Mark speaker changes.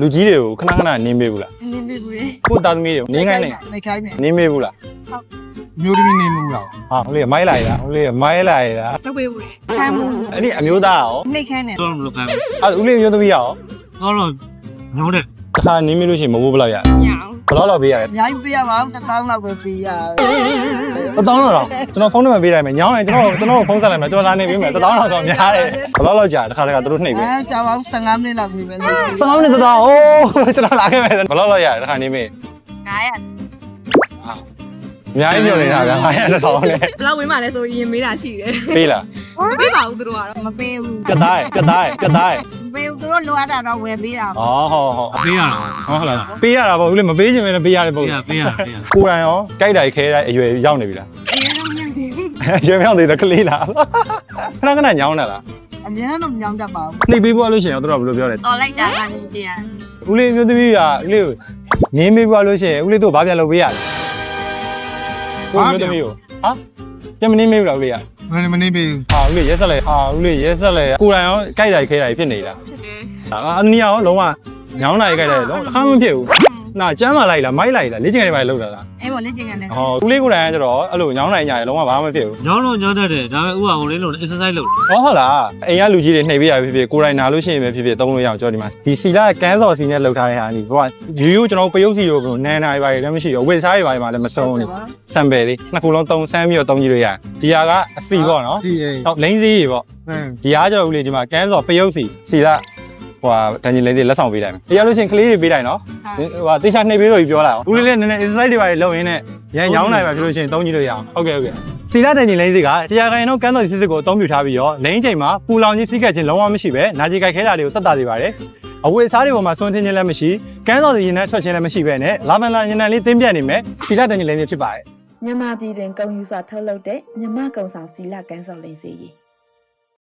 Speaker 1: လူကြီးတွေကိုခဏခဏနင်းမေးဘူးလား
Speaker 2: နင်းပေးဘူးလေ
Speaker 1: ကိုသားသမီးတွေကိုနင်းခိုင်းနေ
Speaker 3: နေခိုင်းနေ
Speaker 1: နင်းမေးဘူးလား
Speaker 3: မျိုးသမီးနေမှုလား
Speaker 1: ဟာဟိုလေးမိုင်းလိုက်လားဟိုလေးမိုင်းလိုက်လား
Speaker 2: လုပ်ပေးဘူးလေ
Speaker 3: ခိုင်းမှု
Speaker 1: အဲ့ဒီအမျိုးသားရော
Speaker 3: နေခိုင်းနေ
Speaker 4: တော့မလုပ်ခိုင်း
Speaker 1: အဲ့ဦးလေးမျိုးသမီးရော
Speaker 4: တော့ညောင်းတဲ့
Speaker 1: တခါနင်းမေးလို့ရှိရင်မဟုတ်ဘယ်လောက်ရ
Speaker 2: ညောင်
Speaker 1: ဘယ်လောက်လောက်ပေးရလဲ
Speaker 3: အများကြီးပေးရပါ1000လောက်ပဲပေးရ
Speaker 1: 1000လောက်ကျွန်တော်ဖုန်းနံပါတ်ပေးလိုက်မယ်ညောင်းရင်ကျွန်တော်ဖုန်းဆက်လိုက်မယ်ကျွန်တော်လာနေပေးမယ်1000လောက်ဆိုများတယ်ဘယ်လောက်လောက်ကြာတခါတခါသူတို့နှိပ်ပဲ
Speaker 3: အဲကြာပါ15မိနစ်လောက်ပေးမယ်
Speaker 1: 1000နဲ့1000အိုးကျွန်တော်လာခဲ့မယ်ဘယ်လောက်လောက်ရတခါနေမေး
Speaker 2: 900
Speaker 1: အများကြီးပြောနေတာဗျာ900 1000နဲ့
Speaker 2: ဘယ်လောက်ဝင်းမှလဲဆိုရင်မေးတာရှိတယ်
Speaker 1: ပေးလား
Speaker 2: မပေးပါဘူးသူတို့ကတော့
Speaker 3: မပေးဘူး
Speaker 1: ကတိုင်း
Speaker 3: မပေးဘူးသူတို့လိုအပ်တာတော့ဝယ်ပေးတာ
Speaker 1: ဟောဟောဟော
Speaker 4: ပေးရတာ
Speaker 1: ဟုတ်လားပေးရတာပေါ့ဦးလေးမပေးချင်ပဲပေးရတယ်ပေါ့
Speaker 4: ပေးရ
Speaker 1: ကိုယ်တိုင်ရောကြိုက်တိုင်းခဲတိုင်းအရွယ်ရောက်နေပြီလား
Speaker 2: အေးတော့ညံ့သေးဘူး
Speaker 1: ရွယ်မြောက်သေးတယ်ကလေးလားခဏခဏညောင်းတယ်လား
Speaker 3: အမြဲတမ်းတော့ညောင်းတတ်ပါဘူး
Speaker 1: နှိပ်ပေးဖို့လို့ရှိရင်တို့ကဘယ်လိုပြောလဲ
Speaker 2: တော်လိုက်တာကနေပြန်
Speaker 1: ဦးလေးမျိုးသမီးကဦးလေးကိုငင်းပေးဖို့လို့ရှိရင်ဦးလေးတို့ဘာပြန်လုပ်ပေးရလဲကိုမျိုးသမီးကိုဟာပြန်မနေမေးဘူးလားဦးလေးက
Speaker 3: မနေပေးဘူး
Speaker 1: ဟာဦးလေးရက်ဆက်လဲဟာဦးလေးရက်ဆက်လဲကိုယ်တိုင်ရောကြိုက်တိုင်းခဲတိုင်းဖြစ်နေလား
Speaker 2: ဖြစ်တယ်
Speaker 1: အနီရောလုံးဝညောင်းတိုင်းကြိုက်တိုင်းလုံးအခါမဖြစ်ဘူးနာကျမ်းမာလိုက်လားမိုက်လိုက်လားလေ့ကျင့်နေပါလေလောက်တာလား
Speaker 3: အေးပေါ့လက်ကျင်ကနေ
Speaker 1: ဟောဦးလေးကိုယ်တိုင်ကကျတော့အဲ့လိုညောင်းတိုင်းညာရလုံးဝဘာမှမဖြစ်ဘူး
Speaker 4: ညောင်းတော့ညောင်းတတ်တယ်ဒါပေမဲ့ဥပဟိုလေးလို့ exercise လုပ်တယ်
Speaker 1: ဟောဟုတ်လားအိမ်ကလူကြီးတွေနှိပ်ပေးရဖြစ်ဖြစ်ကိုယ်တိုင်နာလို့ရှိရင်ပဲဖြစ်ဖြစ်သုံးလို့ရအောင်ကြောဒီမှာဒီစီလာကန်းစော်စီနဲ့လှုပ်ထားတဲ့ဟာဒီဟိုကရိုးရိုးကျွန်တော်ပယုတ်စီရိုးကနန်းနာတွေပါလည်းမရှိတော့ဝစ်စားတွေပါမှလည်းမစုံဘူးဆမ်ပယ်လေးနှစ်ခုလုံးသုံးဆမ်းပြီးတော့သုံးကြည့်လို့ရတယ်ဒီဟာကအစီပေါ့နော်
Speaker 3: ဒီအေး
Speaker 1: ဟုတ်လိမ့်စီကြီးပေါ့ ဒီဟာကျတော့ဦးလေးဒီမှာကန်းစော်ပယုတ်စီလာဟိုဒန်ဂျင်လေးတွေလက်ဆောင်ပေးလိုက်မယ်တရားလို့ရှိရင်ကလေးတွေပေးလိုက်နော်ဟိုတေချာနှိပ်ပေးလို့ပြောလာအောင်ဦးလေးလည်းနည်းနည်း exercise တွေပါလုပ်ရင်းနဲ့ရန်ညောင်းနိုင်ပါဖြစ်လို့ရှိရင်သုံးကြည့်လို့ရအောင်ဟုတ်ကဲ့စီလာဒန်ဂျင်လေးစီကတရားခိုင်တော့ကန်းစော်စစ်စစ်ကိုအသုံးပြုထားပြီးတော့လိမ့်ချိန်မှာပူလောင်ခြင်းစီးကပ်ခြင်းလုံးဝမရှိပဲနာကျင်ကြိုက်ခဲတာတွေကိုတတ်တာတွေပါတယ်အဝတ်အစားတွေပေါ်မှာစွန့်ထင်းခြင်းလည်းမရှိကန်းစော်စီရင်နဲ့ထွက်ခြင်းလည်းမရှိပဲနဲ့လာဗန်လာရင်နဲ့လေးတင်းပြတ်နေမယ်စီလာဒန်ဂျင်လေးဖြစ်ပါတယ်
Speaker 5: မြန်မာပြည်တွင်ကုန်ယူစွာထုတ်လုပ်တဲ့မြမကုံဆောင်စီလကန်းဆောင်လိမ့်စေရည်